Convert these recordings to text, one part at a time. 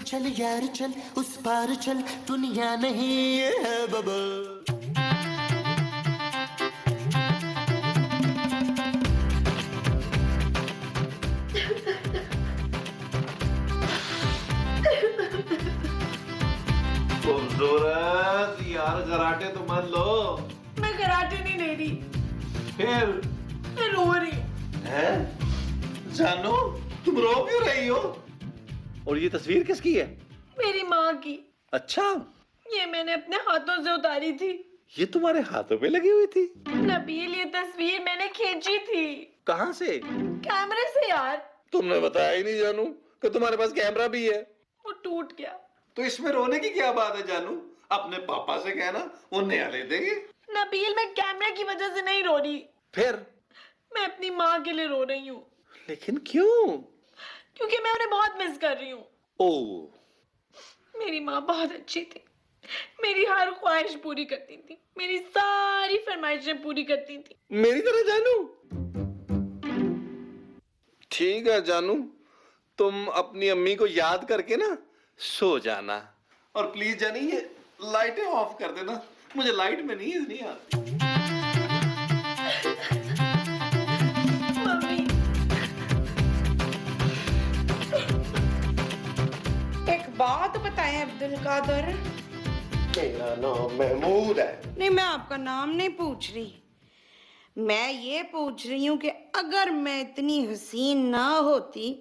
चल यार चल, उस पार चल, दुनिया नहीं है बबल। खूबसूरत यार, कराटे तो मत लो। मैं कराटे नहीं ले रही, फिर मैं रो रही हूँ। है जानू, तुम रो क्यों रही हो? और ये तस्वीर किसकी है? मेरी माँ की। अच्छा, ये मैंने अपने हाथों से उतारी थी। ये तुम्हारे हाथों पे लगी हुई थी? नबील, ये तस्वीर मैंने खींची थी। कहाँ से? कैमरे से यार। तुमने बताया ही नहीं जानू कि तुम्हारे पास कैमरा भी है। वो टूट गया। तो इसमें रोने की क्या बात है जानू? अपने पापा से कहना, वो नया ले देंगे। नबील, मैं कैमरे की वजह से नहीं रो रही, फिर? मैं अपनी माँ के लिए रो रही हूँ। लेकिन क्यों? क्योंकि मैं उन्हें बहुत मिस कर रही हूँ। ओह, मेरी माँ बहुत अच्छी थी, मेरी हर ख्वाहिश पूरी करती थी, मेरी सारी फरमाइशें पूरी करती थी। मेरी तरह जानू? ठीक है जानू, तुम अपनी अम्मी को याद करके ना सो जाना। और प्लीज जानी, ये लाइटें ऑफ कर देना, मुझे लाइट में नींद नहीं आती। मम्मी, एक बात बताएं अब्दुल कादर। मेरा नाम महमूद है। नहीं, मैं आपका नाम नहीं पूछ रही, मैं ये पूछ रही हूँ कि अगर मैं इतनी हसीन ना होती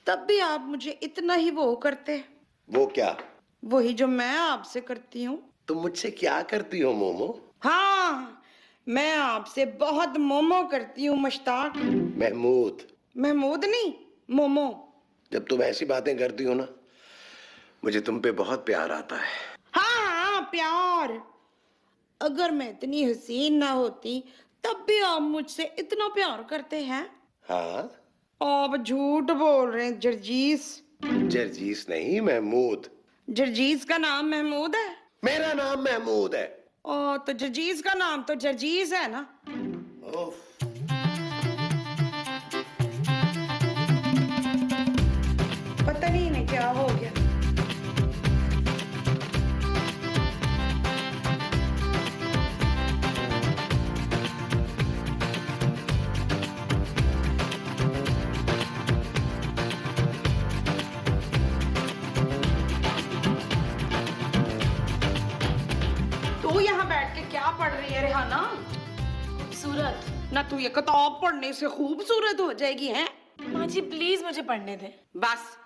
तब भी आप मुझे इतना ही वो करते। वो क्या? वही जो मैं आपसे करती हूँ। तुम मुझसे क्या करती हो मोमो? हाँ, मैं आपसे बहुत मोमो करती हूँ मुश्ताक। महमूद। महमूद नहीं, मोमो। जब तुम ऐसी बातें करती हो ना, मुझे तुम पे बहुत प्यार आता है। हाँ हाँ, प्यार। अगर मैं इतनी हसीन ना होती तब भी आप मुझसे इतना प्यार करते हैं। हाँ? आप झूठ बोल रहे हैं जर्जीस। जर्जीस नहीं, महमूद। जर्जीस का नाम महमूद है? मेरा नाम महमूद है। ओ, तो जर्जीस का नाम तो जर्जीस है ना। ओफ। पता नहीं इन्हें क्या हो गया। तू यहाँ बैठ के क्या पढ़ रही है रेहाना? खूबसूरत। ना तू ये किताब पढ़ने से खूबसूरत हो जाएगी है? माँ जी प्लीज मुझे पढ़ने दे। बस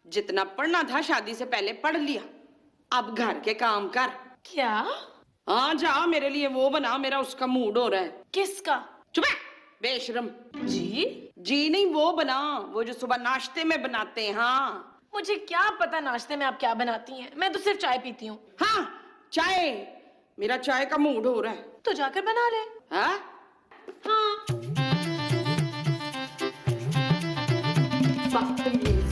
जितना पढ़ना था शादी से पहले पढ़ लिया, अब घर के काम कर। क्या? हाँ जा, मेरे लिए वो बना, मेरा उसका मूड हो रहा है। किसका? चुप है बेशरम। जी? जी नहीं, वो बना, वो जो सुबह नाश्ते में बनाते हैं। हाँ। मुझे क्या पता नाश्ते में आप क्या बनाती हैं, मैं तो सिर्फ चाय पीती हूँ। हाँ, चाय, मेरा चाय का मूड हो रहा है। तो जाकर बना ले। हाँ? हाँ। बदतमीज।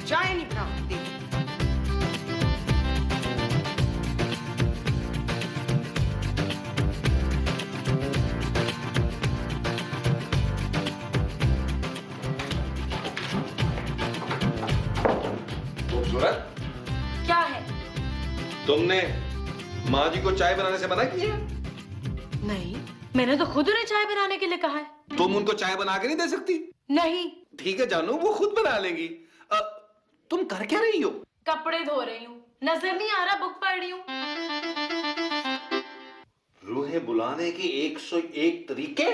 चाय नहीं बनाती। खूबसूरत, क्या है? तुमने माँ जी को चाय बनाने से मना किया? नहीं, मैंने तो खुद उन्हें चाय बनाने के लिए कहा है। तुम उनको चाय बना के नहीं दे सकती? नहीं। ठीक है जानू, वो खुद बना लेंगी। तुम कर क्या रही हो? कपड़े धो रही हूँ, नजर नहीं आ रहा बुक पढ़ रही हूँ। रूहें बुलाने के 101 तरीके?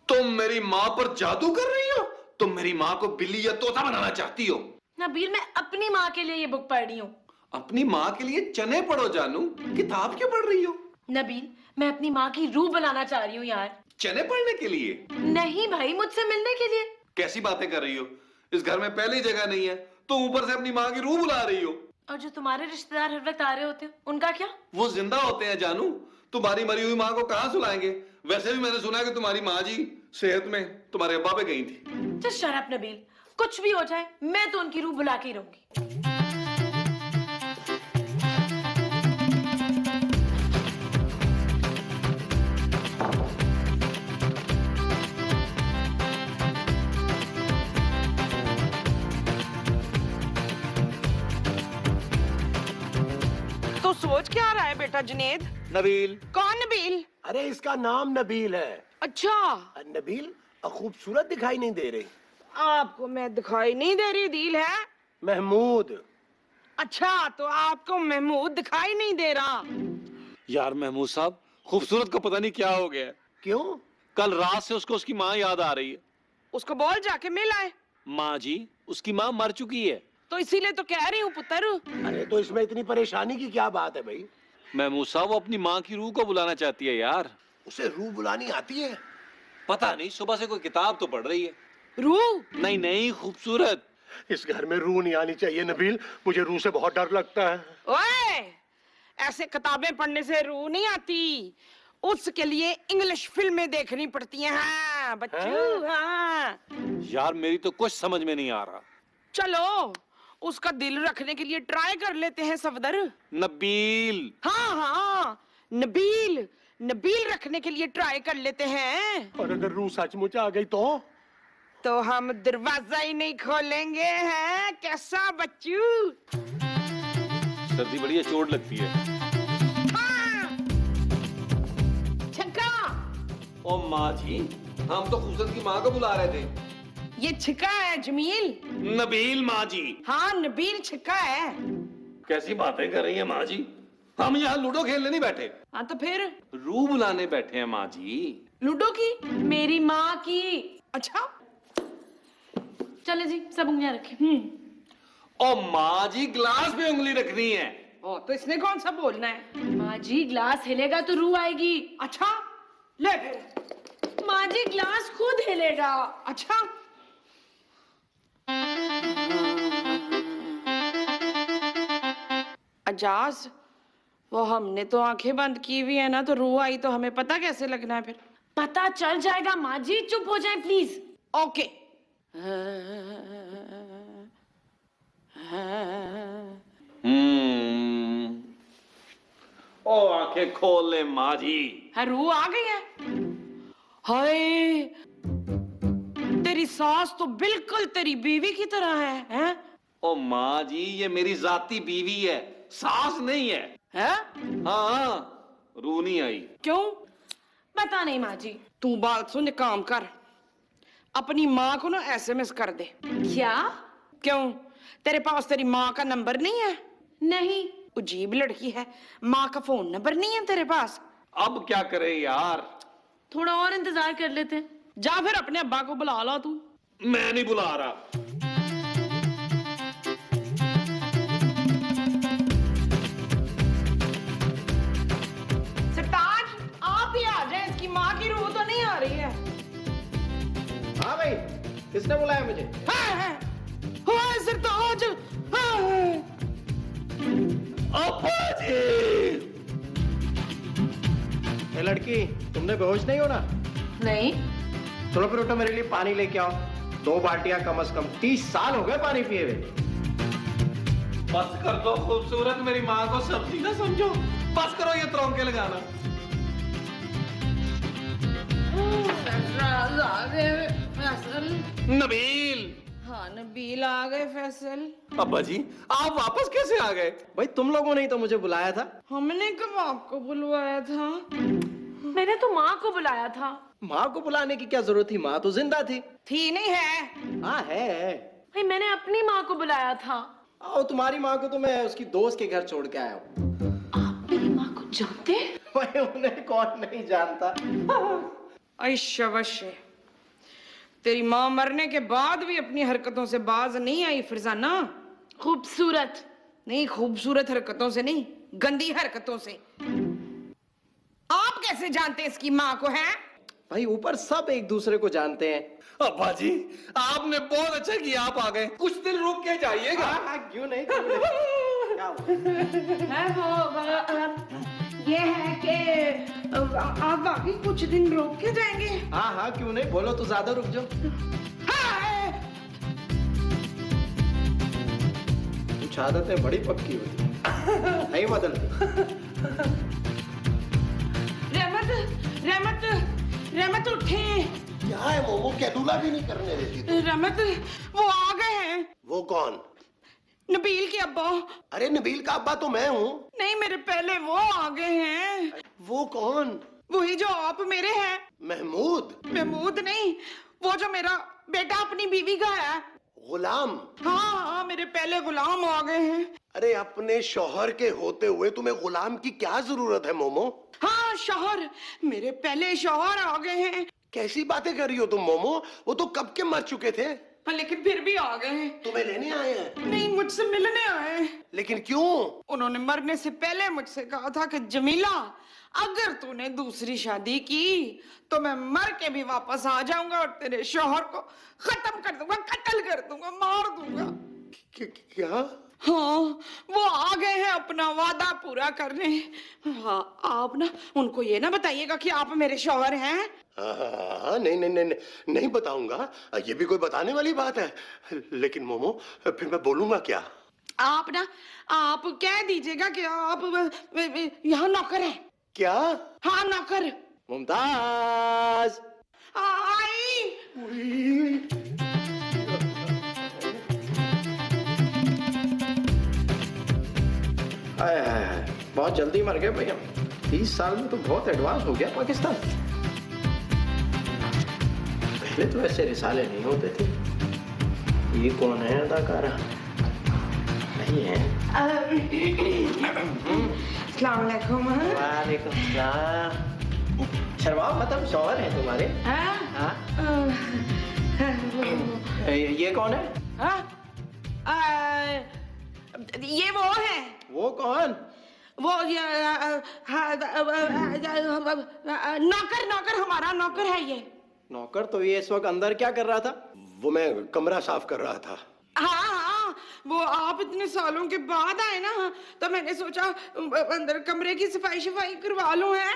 तुम मेरी माँ पर जादू कर रही हो? तुम मेरी माँ को बिल्ली या तोता बनाना चाहती हो? नबील, मैं अपनी माँ के लिए ये बुक पढ़ रही हूँ। अपनी माँ के लिए चने पढ़ो जानू, किताब क्यों पढ़ रही हो? नबील, मैं अपनी माँ की रूह बनाना चाह रही हूँ यार। चने पढ़ने के लिए? नहीं भाई, मुझसे मिलने के लिए। कैसी बातें कर रही हो? इस घर में पहली जगह नहीं है, तो ऊपर से अपनी माँ की रूह बुला रही हो। और जो तुम्हारे रिश्तेदार हर वक्त आ रहे होते हैं, उनका क्या? वो जिंदा होते हैं जानू, तुम्हारी मरी हुई माँ को कहाँ सुलाएंगे? वैसे भी मैंने सुना है कि तुम्हारी माँ जी सेहत में तुम्हारे अब्बा पे गई थी। जस्ट शट अप नबील, कुछ भी हो जाए मैं तो उनकी रूह बुला के ही रहूंगी। बेटा जुनेद? नबील। कौन नबील? अरे इसका नाम नबील है। अच्छा, नबील खूबसूरत दिखाई नहीं दे रही। आपको मैं दिखाई नहीं दे रही, दिल है? महमूद। अच्छा, तो आपको महमूद दिखाई नहीं दे रहा? यार महमूद साहब, खूबसूरत को पता नहीं क्या हो गया। क्यों? कल रात से उसको उसकी माँ याद आ रही है। उसको बोल जाके मिल आए। माँ जी, उसकी माँ मर चुकी है। तो इसीलिए तो कह रही हूँ पुत्र। अरे तो इसमें इतनी परेशानी की क्या बात है भाई? महमूद साहब, वो अपनी माँ की रूह को बुलाना चाहती है यार। उसे रूह बुलानी आती है? पता नहीं, सुबह से कोई किताब तो पढ़ रही है। रूह? नहीं नहीं, खूबसूरत। इस घर में रूह नहीं आनी चाहिए नबील, मुझे रूह से बहुत डर लगता है। ओए, ऐसे किताबें पढ़ने से रूह नहीं आती, उसके लिए इंग्लिश फिल्में देखनी पड़ती हैं। हाँ बच्चू, हाँ। यार मेरी तो कुछ समझ में नहीं आ रहा। चलो उसका दिल रखने के लिए ट्राई कर लेते हैं सफदर। नबील। हाँ हाँ, नबील, नबील रखने के लिए ट्राई कर लेते हैं। और अगर रूह सचमुच आ गई तो हम दरवाजा ही नहीं खोलेंगे। हैं कैसा बच्चू? सर्दी बड़ी चोट लगती है। हाँ। छक्का। ओ माँ जी, हम तो खूबसूरत की माँ को बुला रहे थे। ये छिक्का है जमील। नबील माँ जी। हाँ नबील छिक्का है। कैसी बातें कर रही हैं माँ जी? हम यहाँ लूडो खेलने नहीं बैठे। हाँ तो फिर? रूह बुलाने बैठे हैं माँ जी। लूडो की? मेरी माँ की। अच्छा, चले जी, सब उंगलियां रखें। ओ माँ जी, ग्लास पे उंगली रखनी है। ओ तो इसने कौन सा बोलना है? माँ जी, ग्लास हिलेगा तो रूह आएगी। अच्छा, ले फिर। माँ जी, ग्लास खुद हिलेगा। अच्छा, अजाज, वो हमने तो आंखें बंद की हुई है ना, तो रूह आई तो हमें पता कैसे लगना है फिर? पता चल जाएगा माँ जी, चुप हो जाए प्लीज। ओके। ओ आंखें खोल ले माँ जी। है, रूह आ गई है। हाय, तेरी सास तो बिल्कुल तेरी बीवी की तरह है, हैं? ओ माँ जी, ये मेरी जाती बीवी है, सास नहीं है। हैं? हाँ, रूह नहीं आई। क्यों? पता नहीं माँ जी। तू बात सुन, काम कर, अपनी माँ को ना SMS कर दे। क्या? क्यों, तेरे पास तेरी माँ का नंबर नहीं है? नहीं। अजीब लड़की है, माँ का फोन नंबर नहीं है तेरे पास? अब क्या करे यार? थोड़ा और इंतजार कर लेते हैं। जा फिर अपने अब्बा को बुला ला तू। मैं नहीं बुला रहा। सरताज, आप ही आ जाए, इसकी माँ की रूह तो नहीं आ रही है। हाँ भाई, किसने बुलाया मुझे? हाँ, सरताज, अब्बा जी। ए लड़की, तुमने बेहोश नहीं होना? नहीं। चलो फिर उठो, मेरे लिए पानी लेके आओ, 2 बाल्टियां कम से कम। 30 साल हो गए पानी पिए हुए। बस कर दो खूबसूरत, मेरी माँ को सब्जी ना समझो। बस करो ये तरौंके लगाना। नबील। हाँ नबील आ गए। फैसल, अब्बा जी, आप वापस कैसे आ गए? भाई तुम लोगों ने ही तो मुझे बुलाया था। हमने कब आपको बुलवाया था? मैंने तो माँ को बुलाया था। माँ को बुलाने की क्या जरूरत थी? माँ तो जिंदा थी। थी नहीं है? हाँ है। भाई मैंने अपनी माँ को बुलाया था। आओ, तुम्हारी माँ को तो मैं उसकी दोस्त के घर छोड़ के आया हूँ। आप मेरी माँ को जानते हैं? भाई उन्हें कौन नहीं जानता। अवश्य, तेरी माँ मरने के बाद भी अपनी हरकतों से बाज नहीं आई फरजाना। खूबसूरत नहीं, खूबसूरत हरकतों से नहीं, गंदी हरकतों से। आप कैसे जानते इसकी माँ को? है भाई ऊपर सब एक दूसरे को जानते हैं। अब्बा जी, आपने बहुत अच्छा किया, आप आ गए। कुछ दिन रुक के जाइएगा। हाँ, क्यों नहीं, क्यों नहीं? क्या हुआ? है वो ये है कि आप बाकी कुछ दिन रुक के जाएंगे। हाँ हाँ, क्यों नहीं, बोलो तो ज्यादा रुक जाओ। हाँ। कुछ आदतें बड़ी पक्की होती हैं, नहीं बदलती। रहमत उठे। क्या है वो कैलूला भी नहीं करने देती तू। रहमत, वो आ गए हैं। वो कौन? नबील के अब्बा। अरे नबील का अब्बा तो मैं हूँ। नहीं, मेरे पहले वो आ गए हैं। वो कौन? वही जो आप मेरे हैं। महमूद? महमूद नहीं, वो जो मेरा बेटा अपनी बीवी का है। गुलाम? हाँ हाँ, मेरे पहले गुलाम आ गए हैं। अरे अपने शौहर के होते हुए तुम्हें गुलाम की क्या जरूरत है मोमो? हाँ शौहर, मेरे पहले शौहर आ गए हैं। कैसी बातें कर रही हो तुम मोमो? वो तो कब के मर चुके थे। हाँ, लेकिन फिर भी आ गए हैं। तुम्हें लेने आए हैं? नहीं, मुझसे मिलने आए हैं। लेकिन क्यों? उन्होंने मरने से पहले मुझसे कहा था कि जमीला, अगर तूने दूसरी शादी की तो मैं मर के भी वापस आ जाऊंगा और तेरे शौहर को खत्म कर दूंगा, कत्ल कर दूंगा, मार दूंगा। क्या? हाँ, वो आ गए हैं अपना वादा पूरा करने। हाँ, आप ना उनको ये ना बताइएगा कि आप मेरे शौहर हैं। हाँ, नहीं नहीं नहीं नहीं, नहीं बताऊंगा। ये भी कोई बताने वाली बात है? लेकिन मोमो फिर मैं बोलूंगा क्या? आप ना, आप कह दीजिएगा कि आप यहाँ नौकर हैं। क्या? हाँ, नौकर। मुमताज। आई। हाय हाय हाय, बहुत जल्दी मर गए भैया। 30 साल में तो बहुत एडवांस हो गया पाकिस्तान। पहले तो ऐसे रिसाले नहीं होते थे। ये कौन है अदाकारा? नहीं है। अस्सलाम वालेकुम। वालेकुम सलाम। शर्माओ मतलब शौहर है तुम्हारे? हाँ? ये कौन है? ये वो है। वो कौन? वो नौकर, नौकर, हमारा नौकर है ये। नौकर? तो ये इस वक्त अंदर क्या कर रहा था? वो मैं कमरा साफ कर रहा था। हाँ हाँ, वो आप इतने सालों के बाद आए ना, तो मैंने सोचा अंदर कमरे की सफाई शफाई करवा लूं। है?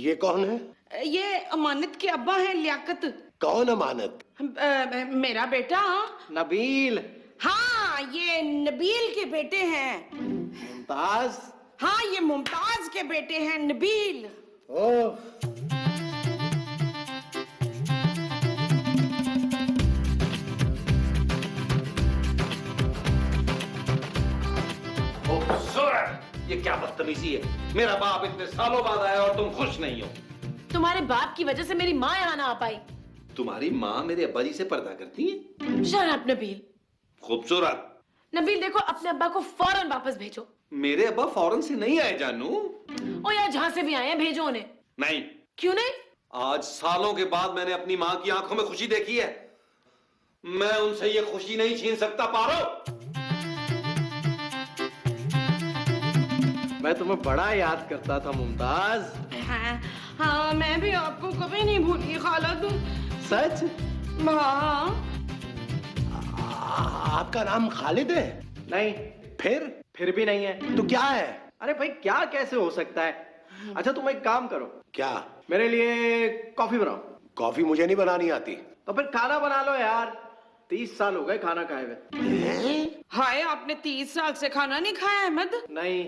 ये कौन है? ये अमानत के अब्बा हैं, लियाकत। कौन अमानत? मेरा बेटा। नबील। हाँ, ये नबील के बेटे हैं। मुमताज। हाँ, ये मुमताज के बेटे हैं, नबील। ओह, ये क्या बदतमीजी है? मेरा बाप इतने सालों बाद आया और तुम खुश नहीं हो। तुम्हारे बाप की वजह से मेरी माँ यहाँ ना आ पाई। तुम्हारी माँ मेरे अब्बा जी से पर्दा करती है? Shut up Nabeel. खूबसूरत। नबील देखो, अपने अब्बा को फौरन वापस भेजो। मेरे अब्बा फौरन से नहीं आए जानू। ओ यार, जहाँ से भी आए हैं भेजो उन्हें। नहीं। क्यों नहीं? आज सालों के बाद मैंने अपनी माँ की आंखों में खुशी देखी है। मैं उनसे ये खुशी नहीं छीन सकता पारो। मैं तुम्हें बड़ा याद करता था मुमताज। हाँ, हाँ, मैं भी आपको कभी नहीं भूली खालद। सच? हाँ। आपका नाम खालिद है? नहीं। फिर भी नहीं है। तो क्या है? अरे भाई, क्या कैसे हो सकता है? अच्छा, तुम एक काम करो। क्या? मेरे लिए कॉफी बनाओ। कॉफी मुझे नहीं बनानी आती। तो फिर खाना बना लो यार। 30 साल हो गए खाना खाए हुए। हाय, आपने 30 साल से खाना नहीं खाया अहमद? नहीं।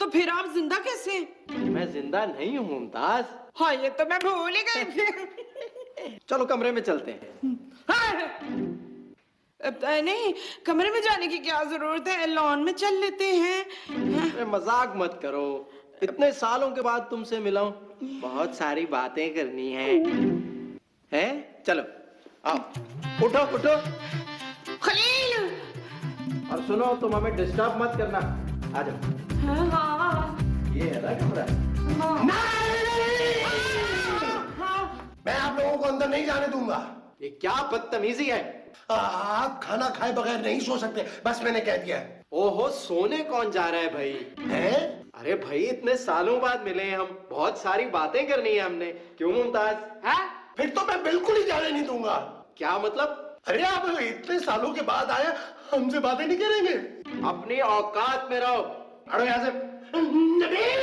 तो फिर आप जिंदा कैसे? मैं जिंदा नहीं हूँ मुमताज। हाँ, ये तो मैं भूल ही गई। चलो कमरे में चलते हैं। नहीं, कमरे में जाने की क्या जरूरत है, लॉन में चल लेते हैं। अरे मजाक मत करो। इतने सालों के बाद तुमसे मिला हूं, बहुत सारी बातें करनी है। हैं? चलो आओ, उठो उठो। खलील। और सुनो, तुम हमें डिस्टर्ब मत करना। आ जाओ। हाँ, ये है ना कमरा। मैं आप लोगों को अंदर नहीं जाने दूंगा। ये क्या बदतमीजी है? आप खाना खाए बगैर नहीं सो सकते, बस मैंने कह दिया। ओहो, सोने कौन जा रहा है भाई? हैं? अरे भाई, इतने सालों बाद मिले हैं हम, बहुत सारी बातें करनी है हमने। क्यों मुमताज? है? फिर तो मैं बिल्कुल ही जाने नहीं दूंगा। क्या मतलब? अरे आप इतने सालों के बाद आए, हमसे बातें नहीं करेंगे? अपनी औकात में रहो। हटो यहाँ से। नबील!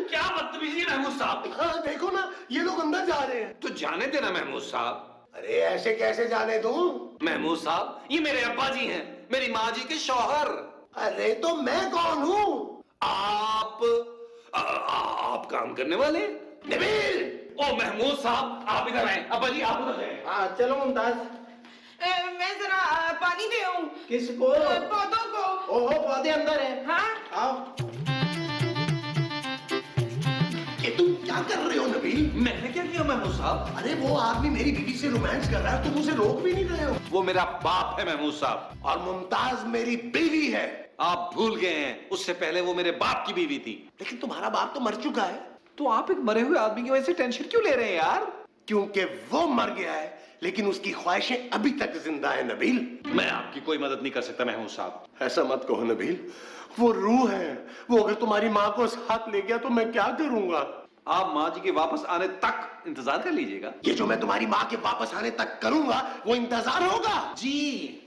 क्या बदतमीजी महमूद साहब? हाँ देखो ना, ये लोग अंदर जा रहे हैं। तो जाने देना महमूद साहब। अरे ऐसे कैसे जाने दूं? महमूद साहब, ये मेरे अब्बा जी हैं, मेरी माँ जी के शौहर। अरे तो मैं कौन हूँ? आप काम करने वाले? नबील! ओ महमूद साहब, आप इधर आए। अब्बा जी आप उधर जाएं। हाँ चलो मुमताज। मैं जरा पानी दे आऊं किसको? पौधों को। ओहो, पौधे अंदर है। हाँ आओ। ये तुम क्या कर रहे हो नबील? मैंने क्या किया महमूद साहब? अरे वो आदमी मेरी बीवी से रोमांस कर रहा है, तुम उसे रोक भी नहीं रहे हो। वो मेरा बाप है महमूद साहब। और मुमताज मेरी बीवी है। आप भूल गए हैं, उससे पहले वो मेरे बाप की बीवी थी। लेकिन तुम्हारा बाप तो मर चुका है। तो आप एक मरे हुए आदमी की वजह से टेंशन क्यों ले रहे हैं यार? क्योंकि वो मर गया है, लेकिन उसकी ख्वाहिशें अभी तक जिंदा है नबील। मैं आपकी कोई मदद नहीं कर सकता महमूद साहब। ऐसा मत कहो नबील, वो रूह है। वो अगर तुम्हारी माँ को साथ ले गया तो मैं क्या करूंगा? आप माँ जी के वापस आने तक इंतजार कर लीजिएगा। ये जो मैं तुम्हारी माँ के वापस आने तक करूंगा वो इंतजार होगा। जी।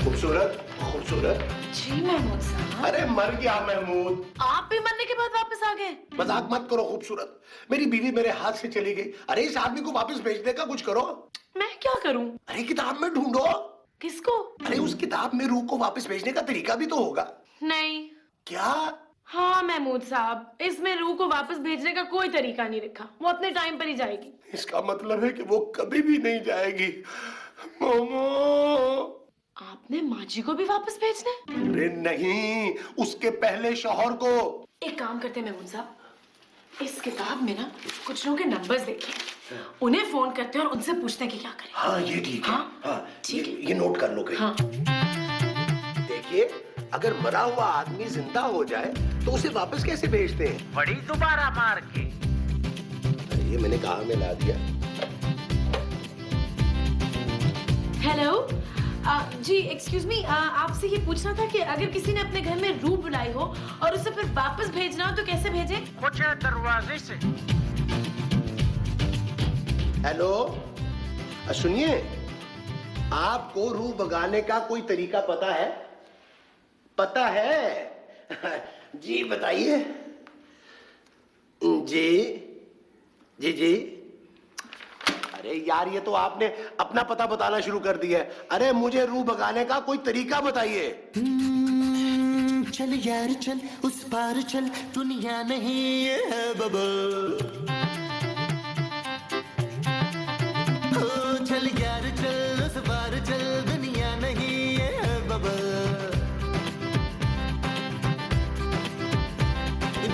खूबसूरत खूबसूरत। जी महमूद साहब, अरे मर गया महमूद। आप भी मरने के बाद वापस आ गए? मजाक मत करो खूबसूरत, मेरी बीवी मेरे हाथ से चली गई। अरे इस आदमी को वापस भेजने का कुछ करो। मैं क्या करूं? अरे किताब में ढूंढो। किसको? अरे उस किताब में रूह को वापस भेजने का तरीका भी तो होगा। नहीं। क्या? हाँ महमूद साहब, इसमें रूह को वापस भेजने का कोई तरीका नहीं लिखा। वो अपने टाइम पर ही जाएगी। इसका मतलब है कि वो कभी भी नहीं जाएगी। मोमो। आपने माँ जी को भी वापस भेजना है? अरे नहीं, उसके पहले शौहर को। एक काम करते हैं महमूद साहब, इस किताब में ना कुछ लोगों के नंबर्स देखे, उन्हें फोन करते हैं और उनसे पूछते हैं कि क्या करें। हाँ ये ठीक है। हाँ, हाँ ठीक है। ये नोट कर लो कहीं। हाँ। देखिए, अगर मरा हुआ आदमी जिंदा हो जाए तो उसे वापस कैसे भेजते हैं? बड़ी दोबारा मार के। ये मैंने कहा में ला दिया। हेलो जी, एक्सक्यूज मी, आपसे ये पूछना था कि अगर किसी ने अपने घर में रूह बुलाई हो और उसे फिर वापस भेजना हो तो कैसे भेजें? कुछ दरवाजे से। हेलो, सुनिए, आपको रूह भगाने का कोई तरीका पता है? पता है? जी बताइए। जी जी जी। अरे यार, ये तो आपने अपना पता बताना शुरू कर दिया है। अरे मुझे रूह भगाने का कोई तरीका बताइए। चल यार चल, उस पार चल, दुनिया नहीं है बबल। ओ चल यार चल, उस पार चल, दुनिया नहीं है बबल।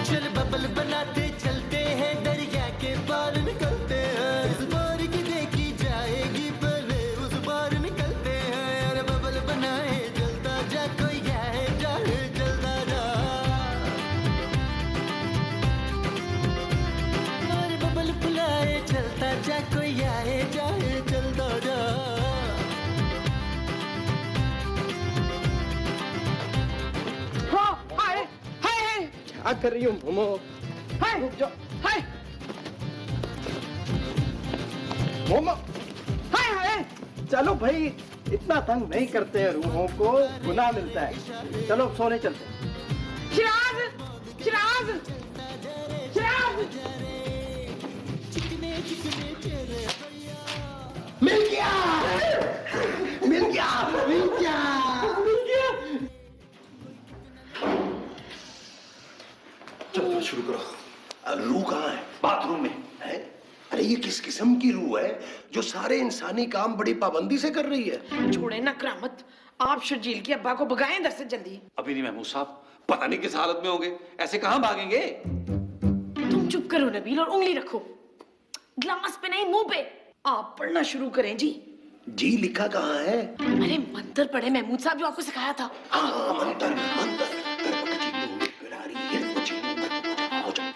चल बबल बनाते चलते हैं, दरिया के पार निकलते हैं। इस बार की देखी जाएगी, पहले उस बार निकलते हैं। अरे बबल बनाए जलता जा, कोई आए जाए जलता जा। अरे बबल बुलाए चलता जा, कोई आए जाए जलता जा। हाँ हाय हाय हाय क्या कर रही हो मोमो? हाय रुक जाओ। हाय मोमो, हाय हाय। चलो भाई, इतना तंग नहीं करते हैं, रूहों को गुनाह मिलता है। चलो सोने चलते हैं। चिराग चिराग चिराग। मिल गया, मिल गया, मिल गया, मिल गया। चलो शुरू करो। रूह कहाँ है? बाथरूम में है? अरे ये किस किस्म की रूह है जो सारे इंसानी काम बड़ी पाबंदी से कर रही है? छोड़े ना करामत, आप शर्जील के अब्बा को भगाएं इधर से जल्दी। अभी नहीं महमूद साहब, पता नहीं किस हालत में होंगे। ऐसे कहां भागेंगे? तुम चुप करो नबील और उंगली रखो, ग्लास पे नहीं मुंह पे। आप पढ़ना शुरू करें जी। जी लिखा कहाँ है? अरे मंत्र पढ़े महमूद साहब, जो आपको सिखाया था। हाँ, मंतर मंतर।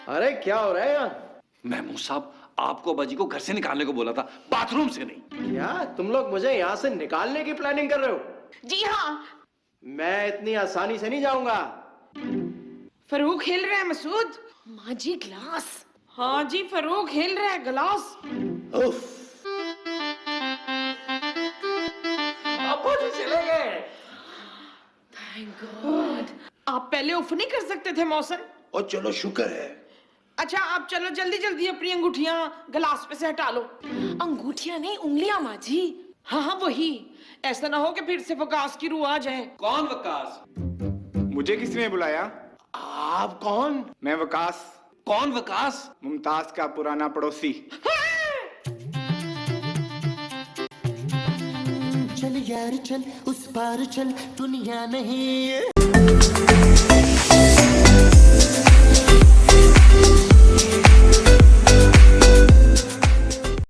अरे क्या हो रहा है यहाँ? महमूद साहब, आपको अब्बाजी को घर से निकालने को बोला था, बाथरूम से नहीं। क्या तुम लोग मुझे यहाँ से निकालने की प्लानिंग कर रहे हो? जी हाँ। मैं इतनी आसानी से नहीं जाऊंगा। फरूक हिल रहा है मसूद। माँ जी ग्लास। हाँ जी, फरूक हिल रहा है गिलास। उफ, अब्बाजी चले गए। Thank God. आप पहले उफ नहीं कर सकते थे मौसम? और चलो शुक्र है। अच्छा आप चलो जल्दी जल्दी अपनी अंगूठियां गिलास पे से हटा लो। अंगूठियां नहीं, उंगलियां माँ जी। हाँ हाँ वही, ऐसा ना हो कि फिर से वकास की रूह आ जाए। कौन वकास? मुझे किसने बुलाया? आप कौन? मैं वकास, कौन विकास? मुमताज का पुराना पड़ोसी। चल यार चल उस पार चल दुनिया नहीं